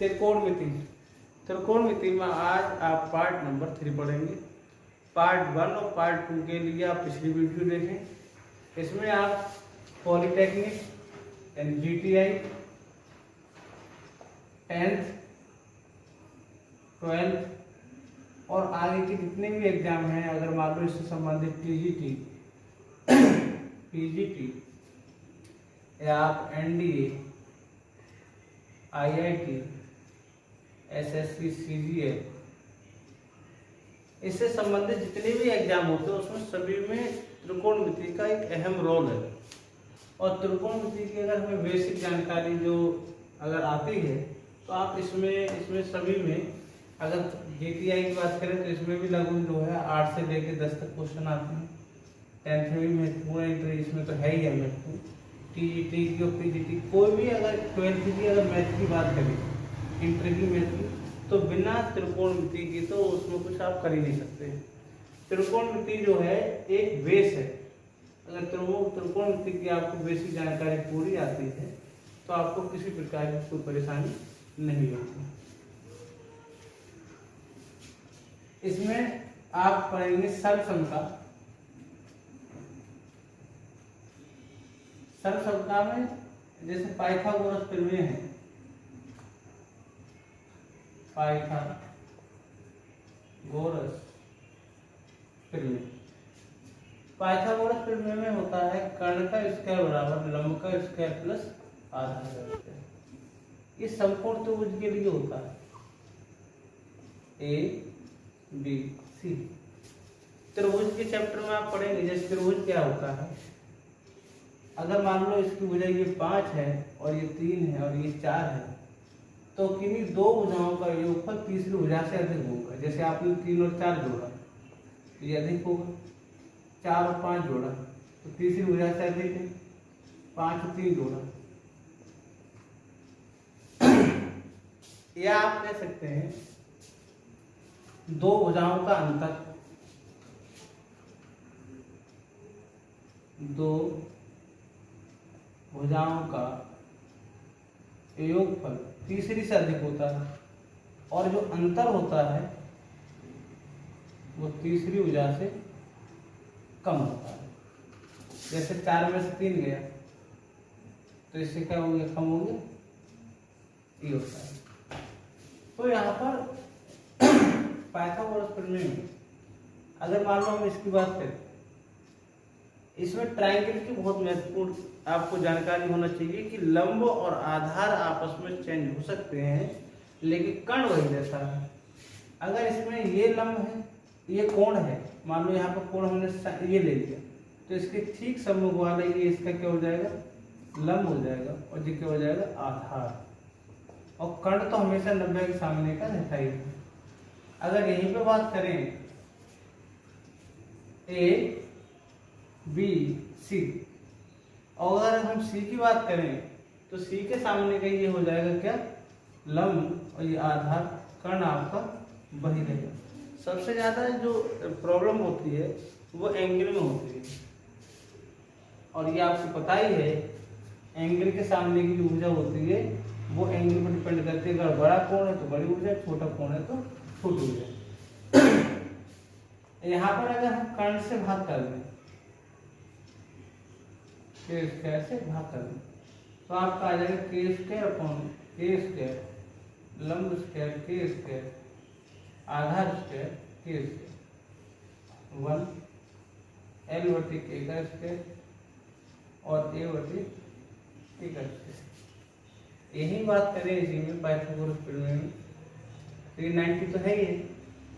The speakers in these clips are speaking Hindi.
त्रिकोणमिति। त्रिकोणमिति में आज आप पार्ट नंबर 3 पढ़ेंगे। पार्ट 1 और पार्ट 2 के लिए आप पिछली वीडियो देखें। इसमें आप पॉलिटेक्निक यानी GTI 10th 12th और आगे के जितने भी एग्जाम हैं, अगर मान लो इससे संबंधित PGT या आप NDA, IIT, SSC, CGL, इससे संबंधित जितने भी एग्जाम होते हैं उसमें सभी में त्रिकोणमिति का एक अहम रोल है। और त्रिकोणमिति की अगर हमें बेसिक जानकारी जो अगर आती है तो आप इसमें सभी में अगर GTI की बात करें तो इसमें भी लगभग जो है 8 से लेकर 10 तक क्वेश्चन आते हैं। 10th में भी महत्वपूर्ण एंट्री इसमें तो है ही है महत्वपूर्ण। TGT की और PGT कोई भी अगर 12th की अगर मैथ की बात करें, इंटर की मैथ की, तो बिना त्रिकोणमिति की तो उसमें कुछ आप कर ही नहीं सकते। त्रिकोणमिति जो है एक बेस है। अगर त्रिकोणमिति की आपको बेसिक जानकारी पूरी आती है तो आपको किसी प्रकार की कोई परेशानी नहीं होती। इसमें आप पढ़ेंगे सर्वसमता। सर्वसमता में जैसे पाइथागोरस प्रमेय है, पाइथागोरस प्रमेय। पाइथागोरस प्रमेय में होता है कर्ण का स्क्वायर बराबर लंब का स्क्वायर प्लस आधार का स्क्वायर। ये समकोण त्रिभुज के लिए होता है ABC। त्रिभुज के चैप्टर में आप पढ़ेंगे जैसे त्रिभुज क्या होता है। अगर मान लो इसकी भुजा ये 5 है और ये 3 है और ये 4 है तो किन्हीं दो भुजाओं का योगफल तीसरी भुजा से अधिक होगा। जैसे आपने 3 और 4 जोड़ा तो ये अधिक होगा, 4 और 5 जोड़ा तो तीसरी भुजा से अधिक है, 5 और 3 जोड़ा। या आप कह सकते हैं दो भुजाओं का अंतर, दो भुजाओं का योगफल तीसरी से अधिक होता है और जो अंतर होता है वो तीसरी भुजा से कम होता है। जैसे 4 में से 3 गया तो इससे क्या हो गया, कम हो गया, ये होता है। तो यहाँ पर पाइथागोरस प्रमेय में अगर मान लो हम इसकी बात करें, इसमें ट्रायंगल की बहुत महत्वपूर्ण आपको जानकारी होना चाहिए कि लंब और आधार आपस में चेंज हो सकते हैं लेकिन कर्ण वही रहता है। अगर इसमें ये लंब है, ये कोण है, मान लो यहाँ पर कोण हमने ये ले लिया तो इसके ठीक सम्मुख वाला ये इसका क्या हो जाएगा, लंब हो जाएगा और ये क्या हो जाएगा, आधार। और कर्ण तो हमेशा 90 के सामने का रहता ही है। अगर यहीं पे बात करें ABC और अगर हम C की बात करें तो C के सामने का ये हो जाएगा क्या, लंब और ये आधार, कर्ण आपका वही रहेगा। सबसे ज्यादा जो प्रॉब्लम होती है वो एंगल में होती है और ये आपको पता ही है एंगल के सामने की जो भुजा होती है वो एंगल पर डिपेंड करती है। अगर बड़ा कोण है तो बड़ी भुजा, छोटा कोण है तो छोटी भुजा। यहाँ पर अगर हम कर्ण से भाग कर दें, के स्क्वायर से भाग कर दें तो आपका आ जाएगा के स्क्वायर अपॉन के स्क्वायर, लंब स्क्वायर के स्क्वायर, आधार स्क्वायर के स्क्वायर, 1 L बटे के का स्क्वायर और A बटे के का स्क्वायर। यही बात करें इसी में पाइथागोरस प्रमेय में 390 तो है ही।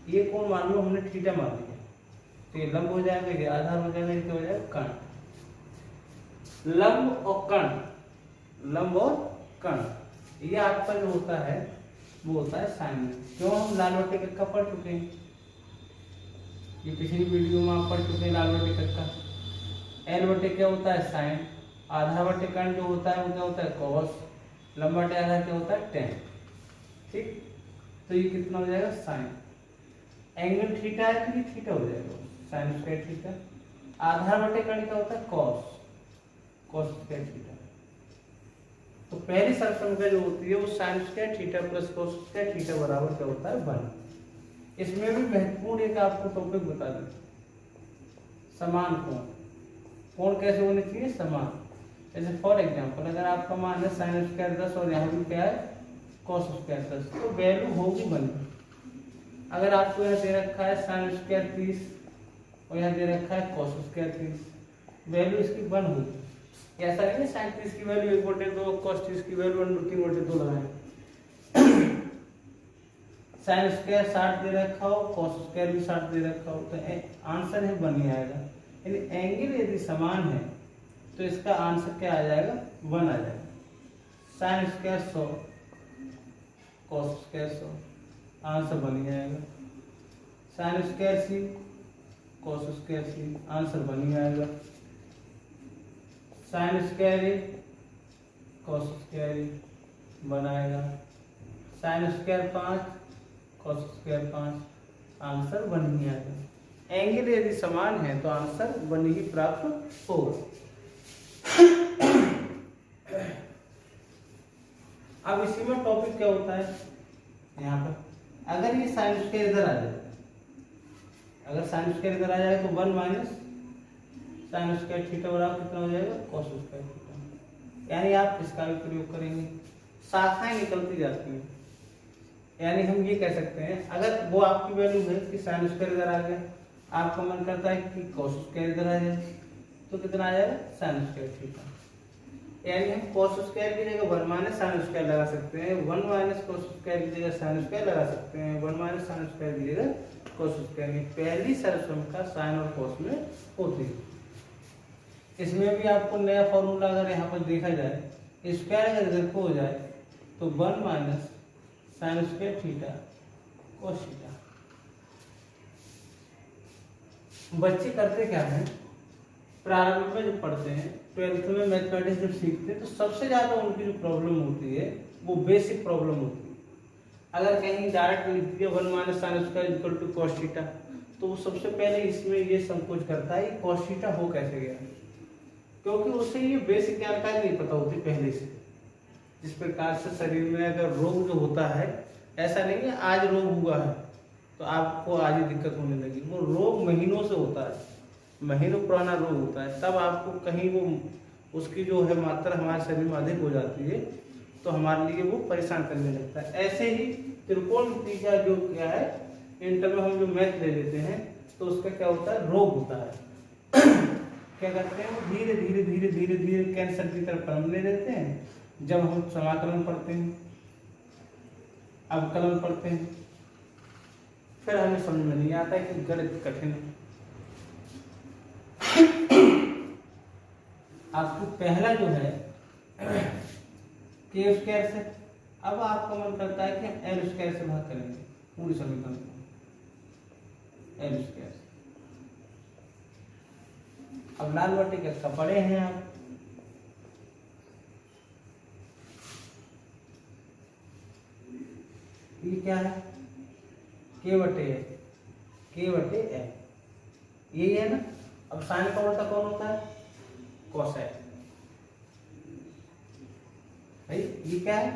ये कोण मान लो हमने थीटा मान लिया तो ये लंब हो जाएगा, ये आधार हो जाएगा, ये हो जाएगा कर्ण। लंब और कर्ण, लंब और कर्ण, ये आपका जो होता है वो होता है साइन। क्यों, हम लाल बटे कक्का पढ़ चुके हैं, ये पिछली वीडियो में आप पढ़ चुके हैं लाल बटे कक्का। L बटे क्या होता है, साइन। आधा बटे कर्ण जो होता है वो क्या होता है, कॉस। लंब बटे आधा क्या होता है, टेन। ठीक, तो ये कितना हो जाएगा, साइन। एंगल थीटा है तो ये थीटा हो जाएगा, साइन स्क्वायर थीटा। आधार बटे कर्ण क्या होता है, कॉस, कॉस स्क्वायर थीटा। तो पहली सरसमका जो होती है वो sine square theta plus cos square theta बराबर क्या होता है 1। इसमें भी महत्वपूर्ण एक आपको टॉपिक बता दें, समान कोण। कोण कैसे होने चाहिए? समान। जैसे फॉर एग्जांपल अगर आपका मान है साइन स्क्वायर 10 और यहाँ भी क्या है कॉस स्क्वायर 10, तो वैल्यू होगी 1। अगर आपको यहाँ दे रखा है साइन स्क्वायर 30 और यहाँ दे रखा है कॉस स्क्वायर 30, वैल्यू इसकी 1 होगी। ऐसा नहीं है साइन 30 की वैल्यू 1/2, कॉस 30 की वैल्यू 3/2 लगाएं। साइन स्क्वायर 60 दे रखा हो, कॉस स्क्वायर भी 60 दे रखा हो, तो आंसर है 1 ही आएगा। यानी एंगल यदि समान है तो इसका आंसर क्या आ जाएगा? 1 आ जाएगा। Sine square 100 cos square 100, answer 1 ही आएगा। साइन स्क्वायर सी कॉस स्क्वायर सी, आंसर 1 ही आएगा। साइन स्क्वायर ए कॉस स्क्वायर ए 1 आएगा। Sine square 5 cos square 5, answer 1 ही आएगा। एंगल यदि समान है तो आंसर 1 ही प्राप्त होगा। अब इसी में टॉपिक क्या होता है, यहाँ पर अगर ये साइन स्क्वायर इधर आ जाए, अगर साइन स्क्वायर इधर आ जाए तो 1 माइनस साइन स्क्वायर थीटा बराबर कितना हो जाएगा? Cos square theta. यानी आप इसका भी प्रयोग करेंगे, शाखाएं निकलती जाती हैं। यानी हम ये कह सकते हैं अगर वो आपकी वैल्यू है कि साइन स्क्वायर इधर आ गया, आपका मन करता है कि कॉस स्क्वायर इधर आ जाए, तो कितना आ जाएगा? Sine square theta. यानी हम कॉस स्क्वायर की जगह 1 माइनस साइन स्क्वायर लगा सकते हैं, 1 माइनस कॉस स्क्वायर की जगह साइन स्क्वायर लगा सकते हैं, 1 माइनस साइन स्क्वायर की जगह कॉस स्क्वायर। में पहली सरसमका साइन और कॉस में होती है। इसमें भी आपको नया फॉर्मूला अगर यहाँ पर देखा जाए, स्क्वायर अगर इधर को हो जाए तो 1 minus sine square theta cos theta. बच्चे करते क्या है, प्रारंभ में जब पढ़ते हैं 12th में मैथमेटिक्स जब सीखते हैं तो सबसे ज्यादा उनकी जो प्रॉब्लम होती है वो बेसिक प्रॉब्लम होती है। अगर कहीं डायरेक्ट लिख दिया 1 minus sine square equal to cos theta, तो वो सबसे पहले इसमें ये संकोच करता है कि कॉस थीटा हो कैसे गया, क्योंकि उसे ये बेसिक जानकारी नहीं पता होती पहले से। जिस प्रकार से शरीर में अगर रोग जो होता है, ऐसा नहीं है आज रोग हुआ है तो आपको आज ही दिक्कत होने लगी, वो रोग महीनों से होता है, महीनों पुराना रोग होता है। तब आपको कहीं वो उसकी जो है मात्रा हमारे शरीर में अधिक हो जाती है तो हमारे लिए वो परेशान करने लगता है। ऐसे ही त्रिकोणमिति का जो क्या है, इंटर में हम जो मैथ ले लेते हैं तो उसका क्या होता है, रोग होता है। क्या करते हैं, वो धीरे धीरे धीरे धीरे धीरे कैंसर की तरफ कदम ले लेते हैं। जब हम समाकलन पढ़ते हैं, अवकलन पढ़ते हैं, फिर हमें समझ में नहीं आता है कि गणित कठिन है। आपको पहला जो है के स्क्वायर से, अब आपका मन करता है कि हम एल स्क्वायर से भाग करेंगे पूरी समीकरण को, एल स्क्वायर से। अब लाल बटे का पढ़े हैं आप, ये क्या है, के बटे ए, यही है ना। अब साइन का उल्टा कौन होता है, कोसाइन। भाई ये क्या है,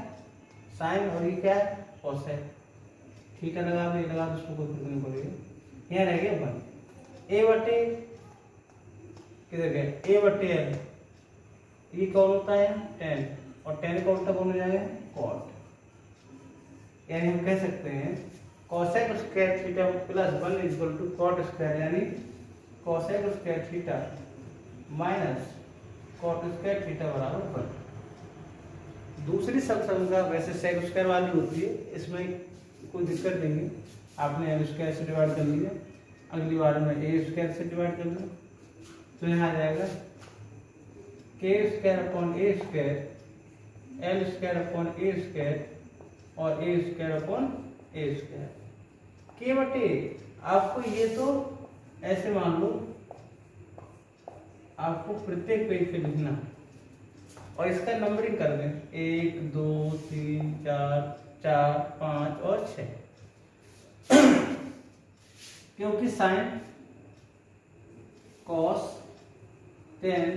साइन, और ये क्या है, कोसाइन। थीटा लगा दो, उसको कोई फर्क नहीं पड़ेगा। यहाँ रह गया 1 ए बटे किधर गया, ए बटे एल, ये कौन होता है tan, और tan का उल्टा कौन हो जाएगा, cot। यानी हम कह सकते हैं cosec square theta plus 1 equal to cot square, यानी cosec square theta minus cot square theta बराबर 1। दूसरी सरसमका वैसे sec स्क्वायर वाली होती है, इसमें कोई दिक्कत नहीं है, आपने l स्क्वायर से डिवाइड कर लिया, अगली बार में a स्क्वायर से डिवाइड कर लिया, तो यहाँ आ जाएगा के स्क्वायर अपॉन ए स्क्वायर, एल स्क्वायर अपॉन ए स्क्वायर और ए स्क्वायर अपॉन ए स्क्वायर के बटे। आपको ये तो ऐसे मान लो, आपको प्रत्येक पेज पे लिखना है और इसका नंबरिंग कर दें 1 2 3 4 4 5 और 6। क्योंकि साइन, कॉस, tan,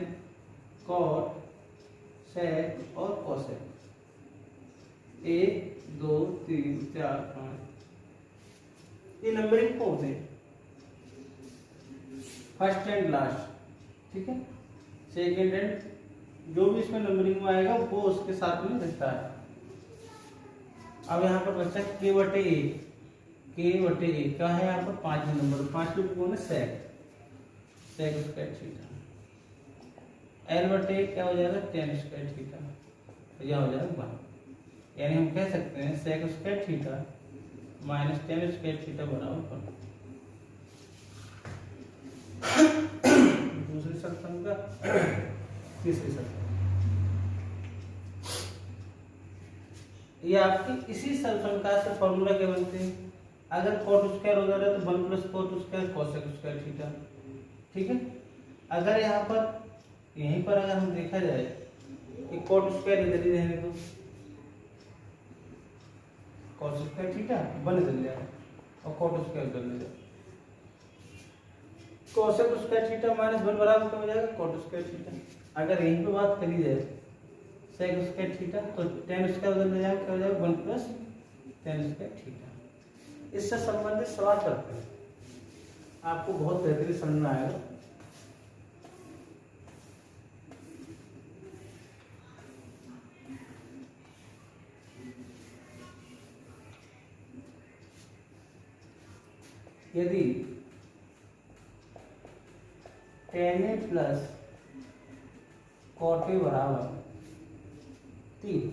cot, सेक और कोसेक, 1 2 3 4 5, ये नंबरिंग को होते हैं फर्स्ट एंड लास्ट, ठीक है। सेकेंड एंड जो भी इसमें नंबरिंग में आएगा वो उसके साथ में रहता है। अब यहाँ पर बच्चा k/1, k/1 क्या है यहाँ पर 5 नंबर, 5 रूप कौन है सेक स्क्वायर थीटा। L/1 क्या हो जाएगा tan स्क्वायर थीटा, यह हो जाएगा 1। यानी हम कह सकते हैं sec square theta minus tan square theta बराबर 1। दूसरी सलफन का तीसरी सलफन, ये आपकी इसी सलफन का से फॉर्मूला क्या बनते हैं। अगर कॉट स्क्वायर हो जा रहा है तो 1 + cot square cosec square theta, ठीक है। अगर यहाँ पर यहीं पर अगर हम देखा जाए कि कॉट स्क्वायर इधर ही रहने को, कॉट स्क्वायर थीटा 1 इधर ले जाए और कॉट स्क्वायर इधर ले जाए, कोसेक स्क्वायर थीटा माइनस 1 बराबर क्या हो जाएगा कॉट स्क्वायर थीटा। अगर यहीं पे बात करी जाए सेक स्क्वायर थीटा तो tan स्क्वायर उधर ले जाए क्या हो जाएगा 1 + tan स्क्वायर थीटा। इससे संबंधित सवाल करते हैं, आपको बहुत बेहतरीन समझ में आएगा। यदि tan A + cot A बराबर 3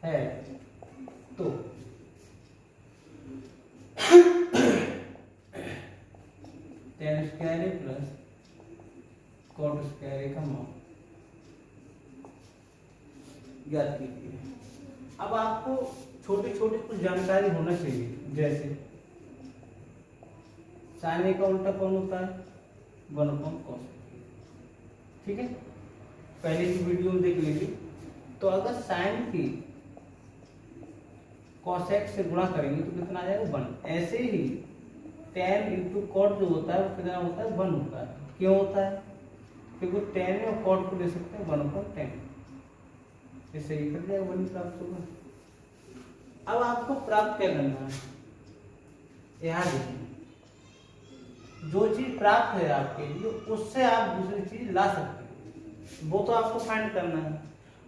है तो tan square A + cot square A का मान ज्ञात कीजिए। अब आपको छोटी छोटी कुछ जानकारी होना चाहिए, जैसे sin A का उल्टा कौन होता है 1/cos, ठीक है। पहले की वीडियो में देख लीजिए। तो अगर sin की cosec से गुणा करेंगे तो कितना आ जाएगा 1। ऐसे ही tan × cot जो होता है वो कितना होता है 1 होता है। क्यों होता है, क्योंकि tan और cot को ले सकते हैं 1/tan, इससे ये कर जाएगा 1 प्राप्त होगा। अब आपको प्राप्त क्या करना है, यहाँ देखिए जो चीज प्राप्त है आपके लिए उससे आप दूसरी चीज ला सकते हैं, वो तो आपको फाइंड करना है।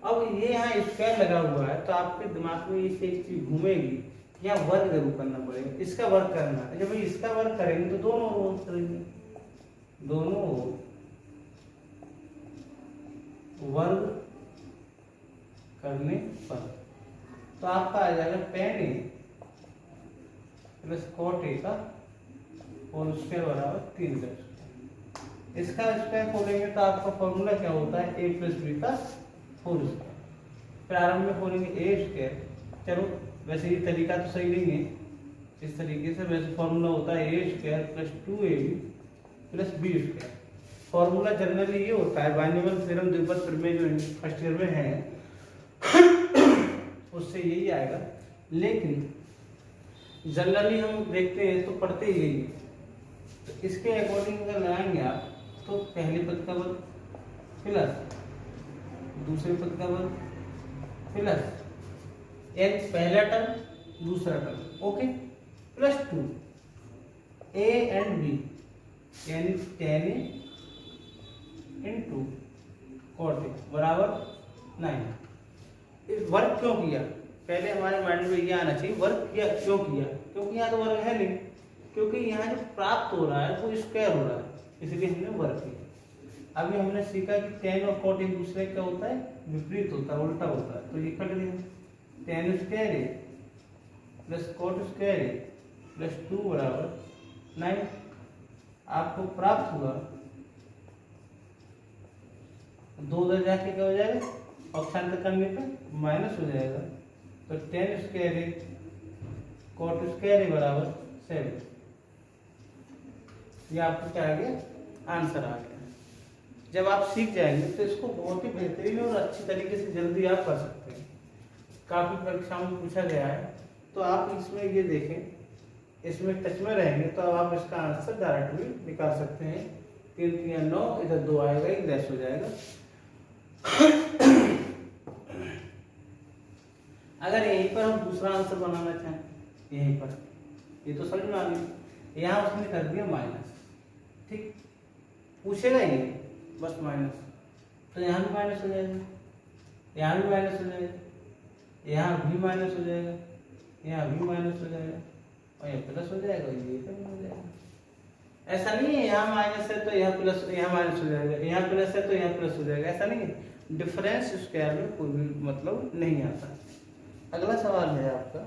अब ये यहाँ स्क्वायर लगा हुआ है तो आपके दिमाग में इससे एक चीज घूमेगी, यहाँ वर्ग जरूर करना पड़ेगा, इसका वर्ग करना है। जब इसका वर्ग करेंगे तो दोनों वर्ग करेंगे, दोनों वर्ग करने पर तो आपका आ जाएगा tan A + cot A का होल स्क्वायर बराबर 3। इसका स्क्वायर खोलेंगे तो आपका फॉर्मूला क्या होता है A + B का होल स्क्वायर। प्रारंभ में खोलेंगे A², चलो वैसे ये तरीका तो सही नहीं है इस तरीके से, वैसे फॉर्मूला होता है A² + 2AB + B²। Formula generally ये होता है बाइनोमियल थ्योरम द्विपद प्रमेय जो फर्स्ट ईयर में है उससे यही आएगा, लेकिन जनरली हम देखते हैं तो पढ़ते ही यही। तो इसके अकॉर्डिंग अगर लगाएंगे आप तो पहले पद का वर्ग प्लस दूसरे पद का वर्ग प्लस एक पहला टर्म दूसरा term, okay, +2 A and B यानी tan A × cot A बराबर 9। इस वर्ग क्यों किया, पहले हमारे माइंड में ये आना चाहिए वर्ग किया क्यों किया, क्योंकि यहाँ तो वर्ग है नहीं, क्योंकि यहाँ जो प्राप्त हो रहा है वो स्क्वायर हो रहा है, इसलिए हमने वर्ग किया। अभी हमने सीखा कि tan और cot एक दूसरे का होता है विपरीत होता है, उल्टा होता है, तो ये कट गया। tan square A + cot square A + 2 बराबर 9। आपको प्राप्त हुआ 2 उधर जाके क्या हो जाएगा, पक्षांतर करने पे माइनस हो जाएगा, तो tan square A cot square A बराबर 7। ये आपको क्या आ गया, आंसर आ गया। जब आप सीख जाएंगे तो इसको बहुत ही बेहतरीन और अच्छी तरीके से जल्दी आप कर सकते हैं। काफी परीक्षाओं में पूछा गया है, तो आप इसमें ये देखें, इसमें टच में रहेंगे तो अब आप इसका आंसर डायरेक्टली निकाल सकते हैं। 3 × 3 = 9, इधर 2 आएगा, एक लेस हो जाएगा। अगर यहीं पर हम दूसरा आंसर बनाना चाहें, यहीं पर, ये तो समझ में आ गई, यहाँ उसने कर दिया माइनस, ठीक, पूछेगा ही बस माइनस, तो यहाँ भी माइनस हो जाएगा, यहाँ भी माइनस हो जाएगा, यहाँ भी माइनस हो जाएगा, यहाँ भी माइनस हो जाएगा, और यहाँ प्लस हो जाएगा, ये कम हो जाएगा। ऐसा नहीं है यहाँ माइनस है तो यहाँ प्लस, यहाँ माइनस हो जाएगा, यहाँ प्लस है तो यहाँ प्लस हो जाएगा, ऐसा नहीं है। डिफरेंस स्क्वायर में कोई भी मतलब नहीं आता। अगला सवाल है आपका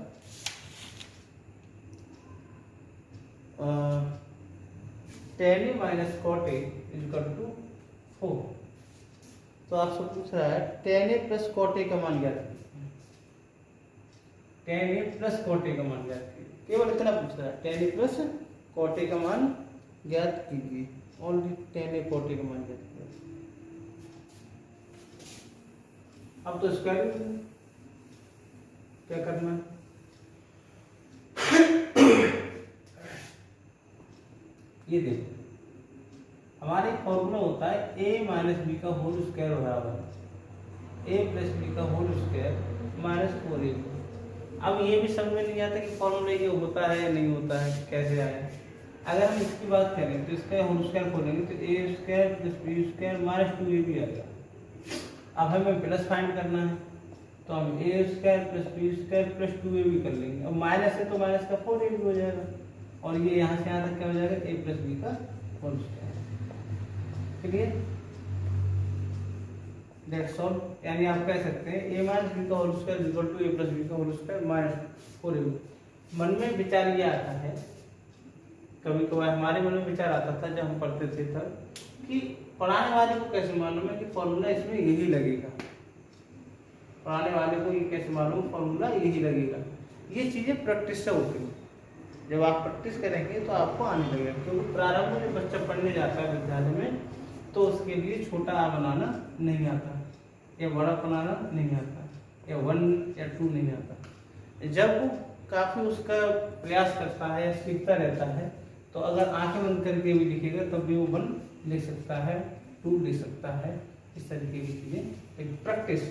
tan a minus cot A equal to 4। तो आपसे पूछ रहा है tan a plus cot A का मान ज्ञात कीजिए, tan a plus cot A का मान ज्ञात कीजिए, केवल इतना पूछ रहा है, tan a plus cot A का मान ज्ञात कीजिए, only tan a cot A का मान ज्ञात कीजिए। अब तो स्क्वायर क्या करना है, ये देखो हमारे फॉर्मूला होता है a माइनस बी का होल स्क्वायर बराबर a प्लस बी का होल स्क्वायर माइनस 4ab। अब ये भी समझ में नहीं आता कि फॉर्मूला ये होता है या नहीं होता है, कैसे आया। अगर हम इसकी बात करें तो इसका होल स्क्वायर खोलेंगे तो a square plus B square minus 2ab आएगा। अब हमें प्लस फाइंड करना है तो हम a square plus B square plus 2ab कर लेंगे, और माइनस है तो माइनस का 4ab हो जाएगा, और ये यहाँ से यहाँ तक क्या हो जाएगा, a प्लस बी का whole square. Clear, that's all. यानी आप कह सकते हैं a माइनस बी का whole square equal to a plus B का होल स्क्वायर माइनस 4ab। मन में विचार ये आता है, कभी कभार हमारे मन में विचार आता था जब हम पढ़ते थे तब, कि पढ़ाने वाले को कैसे मालूम है कि फॉर्मूला इसमें यही लगेगा, पढ़ाने वाले को ये कैसे मालूम फॉर्मूला यही लगेगा। ये चीज़ें प्रैक्टिस से होती हैं, जब आप प्रैक्टिस करेंगे तो आपको आने लगेगा। क्योंकि प्रारंभ में बच्चा पढ़ने जाता है विद्यालय में तो उसके लिए छोटा आ बनाना नहीं आता, या बड़ा बनाना नहीं आता, या 1 या 2 नहीं आता। जब वो काफ़ी उसका प्रयास करता है या सीखता रहता है तो अगर आंखें बंद करके भी लिखेगा तब भी वो 1 लिख सकता है, 2 लिख सकता है, इस तरीके की चीज़ें। लेकिन प्रैक्टिस,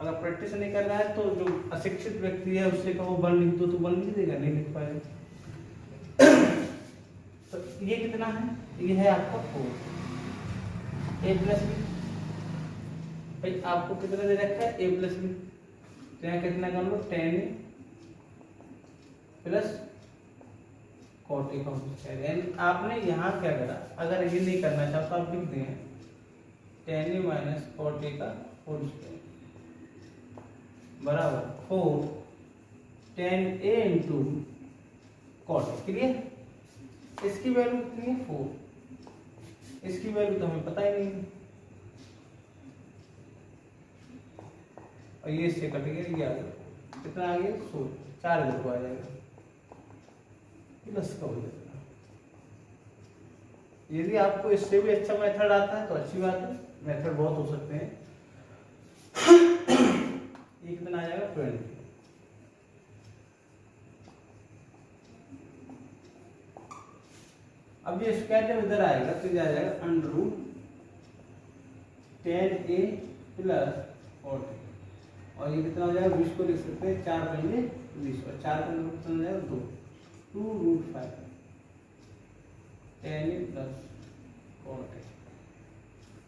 अगर प्रैक्टिस नहीं कर रहा है तो जो अशिक्षित व्यक्ति है उससे कहो 1 लिख दो तो 1 लिख देगा, नहीं लिख पाएगा। तो ये कितना है, ये है आपका 4 a प्लस बी। भाई आपको कितना दे रखा है, a प्लस बी, तो यहाँ कितना कर लो, tan a plus cot A का होल स्क्वायर। यानी आपने यहाँ क्या करा, अगर ये नहीं करना चाहो तो आप लिख दें tan a minus cot A का होल स्क्वायर बराबर 4 tan a into cot A. Clear, इसकी वैल्यू कितनी है 4, इसकी वैल्यू तो हमें पता ही नहीं है, और ये इससे कट गया, ये आ गया, कितना आ गया 16, 4 गुना आ जाएगा, प्लस का हो जाएगा। यदि आपको इससे भी अच्छा मेथड आता है तो अच्छी बात है, मेथड बहुत हो सकते हैं। ये कितना आ जाएगा 20। अब ये स्क्वायर जब इधर आएगा तो ये आ जाएगा under root tan a plus 40, और ये कितना हो जाएगा 20 को लिख सकते हैं 4 पंजे 20, और 4 पंजे कितना हो जाएगा 2 रूट 5 tan a प्लस 40।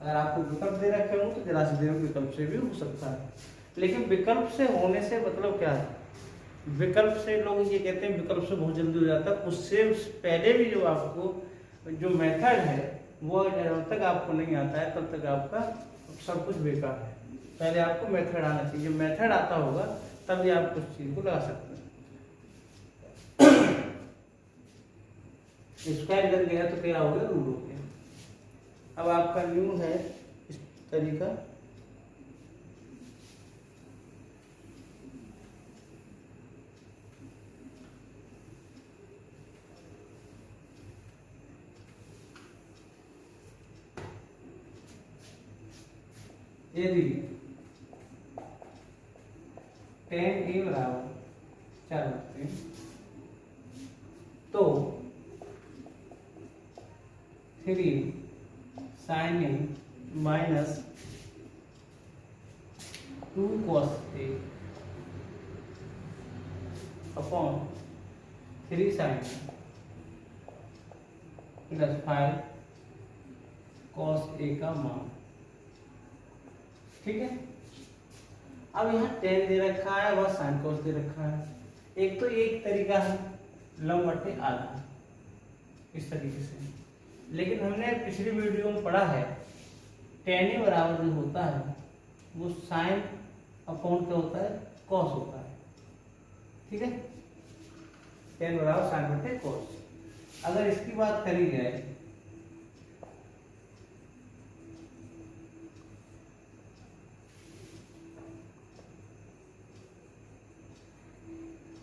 अगर आपको विकल्प दे रखे हो तो जरा से दे विकल्प से भी हो सकता है, लेकिन विकल्प से होने से मतलब क्या है, विकल्प से लोग ये कहते हैं विकल्प से बहुत जल्दी हो जाता है, उससे पहले भी जो आपको जो मेथड है वो जब तक आपको नहीं आता है तब तक आपका सब कुछ बेकार है। पहले आपको मेथड आना चाहिए, जब मेथड आता होगा तभी आप उस चीज को लगा सकते हैं। स्क्वायर कर गया तो क्या हो गया, रूट हो गया। अब आपका न्यू है इस तरीका, यदि tan a बराबर 4 रखते हैं तो 3 sin a minus 2 cos A upon 3 sin plus 5 cos A का मान। ठीक है, अब यहाँ tan दे रखा है, वह sin cos दे रखा है। एक तो एक तरीका है लंब बटे आधा, इस तरीके से, लेकिन हमने पिछली वीडियो में पढ़ा है tan A बराबर जो होता है वो sin अपॉन क्या होता है, cos होता है। ठीक है, tan बराबर sin बटे cos। अगर इसकी बात करी जाए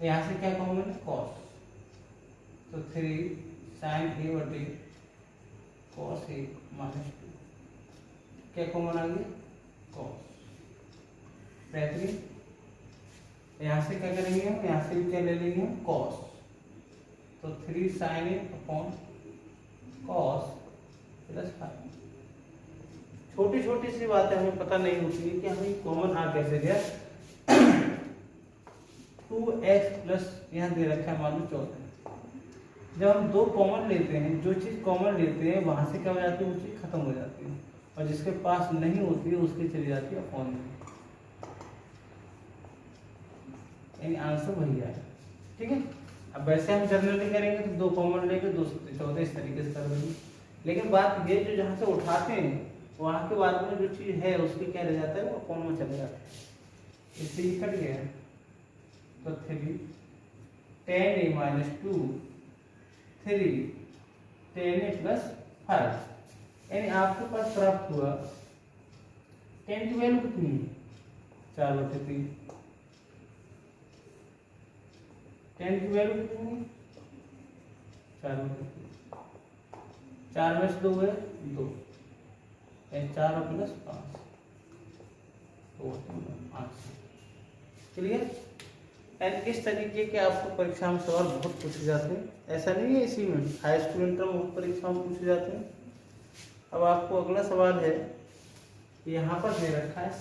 यहाँ से क्या कॉमन है, cos, तो 3 sin A बटे cos A माइनस 2, क्या कॉमन आ गया, cos। बेहतरीन, यहाँ से क्या करेंगे हम, यहाँ से भी क्या ले लेंगे हम, cos, तो 3 sin A upon cos plus 5। छोटी छोटी सी बातें हमें पता नहीं होती है कि हमें कॉमन आ कैसे गया। 2x प्लस यहाँ दे रखा है मान लो 14। जब हम दो कॉमन लेते हैं, जो चीज़ कॉमन लेते हैं वहां से क्या हो जाती है, वो चीज़ खत्म हो जाती है, और जिसके पास नहीं होती है उसकी चली जाती है अपॉन में, यानी आंसर वही आएगा। ठीक है, अब वैसे हम जनरली करेंगे तो दो कॉमन लेके 2 14 इस तरीके से कर देंगे, लेकिन बात ये जो जहाँ से उठाते हैं वहाँ के बाद में जो चीज़ है उसकी क्या रह जाता है, वो अपॉन में चले जाता है। इससे ही कट गया, तो 3 tan A minus 2 3 tan A plus 5, यानी आपके पास प्राप्त हुआ tan की वैल्यू कितनी है, 4/3। tan की वैल्यू कितनी है, 4/3। 4 में से 2 है 2, 4 और प्लस 5 तो 5। क्लियर। एंड इस तरीके के आपको परीक्षा में सवाल बहुत पूछे जाते हैं, ऐसा नहीं है इसी में, हाई स्कूल इंटर में बहुत परीक्षा में पूछे जाते हैं। अब आपको अगला सवाल है, यहाँ पर दे रखा है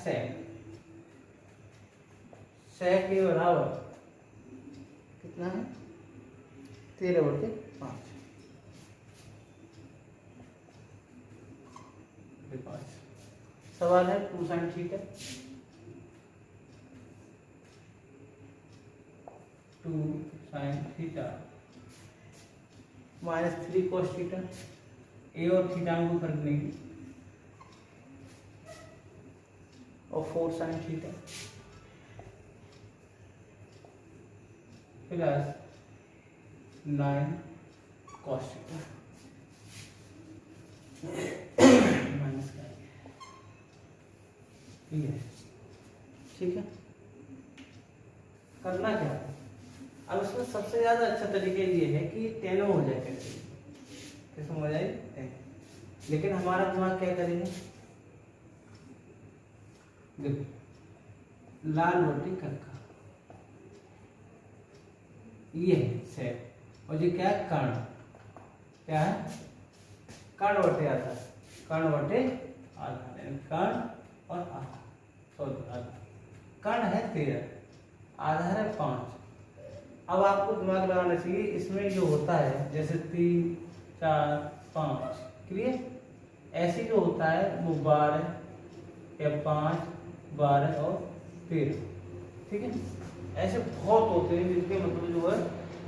sec के बराबर कितना है, 13/5। सवाल है 2 sin theta 2 sin theta minus 3 cos theta, A और थीटा में कोई फर्क नहीं, और 4 sin theta plus 9 cos theta minus का, ठीक है। करना क्या है, अब इसमें सबसे ज्यादा अच्छा तरीका ये है कि टेनो हो जाए, कैसे हो जाए टेन, लेकिन हमारा दिमाग क्या करेंगे, देखो लाल बट्टी कक्का, ये है सेट, और ये क्या है, कर्ण, क्या है, कर्ण बटे आधा, कर्ण बटे आधा, कर्ण और आधा, सॉरी आधा, कर्ण है 13, आधा है 5। अब आपको दिमाग लगाना चाहिए, इसमें जो होता है जैसे 3 4 5, क्लियर, ऐसे जो होता है वो 12 या 5 12 और 13, ठीक है। ऐसे बहुत होते हैं जिनके मतलब जो है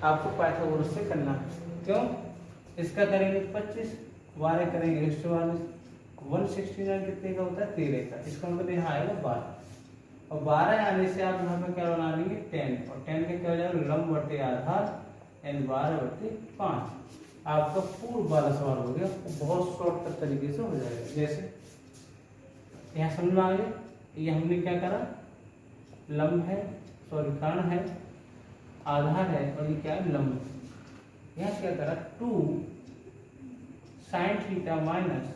आपको पाइथागोरस से करना है। क्यों, इसका करेंगे 25, 12 करेंगे 144, 169 कितने का होता है, 13 का, इसका मतलब यहाँ आएगा 12, और 12 आने से आप यहाँ पे क्या बना लेंगे 10, और 10 का क्या हो जाएगा, लंब बटे आधार एंड 12/5। आपका पूर्ण वाला सवाल हो गया, बहुत शॉर्टकट तरीके से हो जाएगा। जैसे यहाँ समझ में आ गया, ये हमने क्या करा, लंब है, सॉरी कर्ण है, आधार है, और ये क्या है, लंब। यहाँ क्या करा, 2 sin theta minus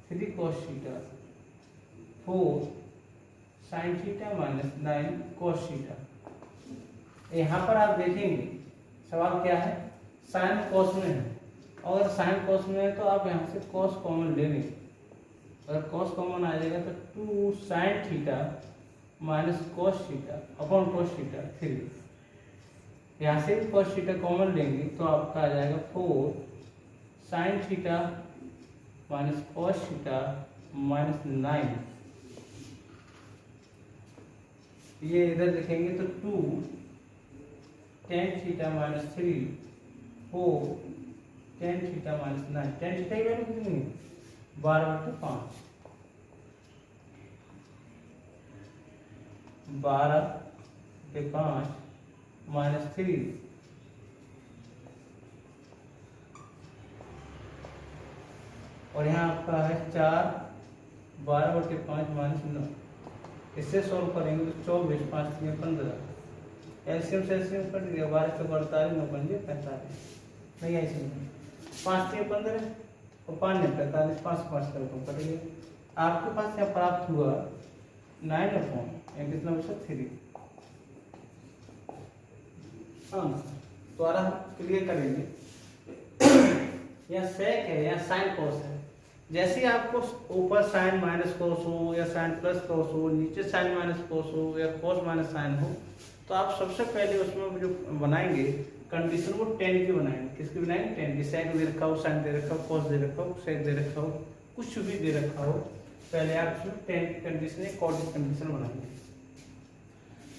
3 cos theta 4 sin theta minus 9 cos theta. यहाँ पर आप देखेंगे सवाल क्या है, साइन cos में है, और साइन cos में है तो आप यहाँ से cos कॉमन ले लेंगे, अगर cos कॉमन आ जाएगा तो 2 sin theta minus cos theta upon cos theta 3। यहाँ से कॉस थीटा कॉमन लेंगे तो आपका आ जाएगा 4 sine theta minus cos theta minus 9। ये इधर लिखेंगे तो 2 tan theta minus 3 4 tan theta minus 9। Tan theta की वैल्यू कितनी है 12/5 12/5 माइनस 3 और यहाँ आपका है 4 12/5 माइनस 9। इससे सॉल्व करेंगे तो 24 5 3 15 एलसीएम से एलसीएम कट गया 12 चौक 48 9 5 45 नहीं ऐसे नहीं 5 3 15 और 5 9 45 5 5 कट गया। आपके पास यहाँ प्राप्त हुआ 9 कितना बचा 3 आंसर। तो हम क्लियर करेंगे यहाँ सेक है यहाँ साइन कॉस है। जैसे आपको ऊपर साइन माइनस कॉस हो या साइन प्लस कॉस हो नीचे साइन माइनस कॉस हो या कॉस माइनस साइन हो तो आप सबसे पहले उसमें जो बनाएंगे कंडीशन वो 10 की बनाएंगे। किसकी बनाएंगे 10 की। सेक दे रखा हो साइन दे रखा हो कॉस दे रखा हो सेक दे रखा हो कुछ भी दे रखा हो पहले आप उसमें 10 की कंडीशन या कॉर्डिनेट कंडीशन बनाएंगे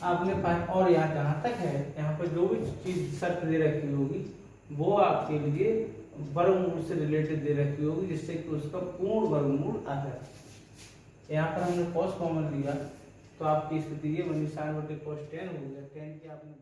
आपने पास। और यहाँ जहाँ तक है यहाँ पर जो भी चीज शर्त दे रखी होगी वो आपके लिए वर्गमूल से रिलेटेड दे रखी होगी जिससे कि उसका पूर्ण वर्गमूल आ जाए। यहाँ पर हमने कॉस कॉमन लिया तो आपकी स्थिति ये बनी sin/cos 10 हो गया। 10 की आपने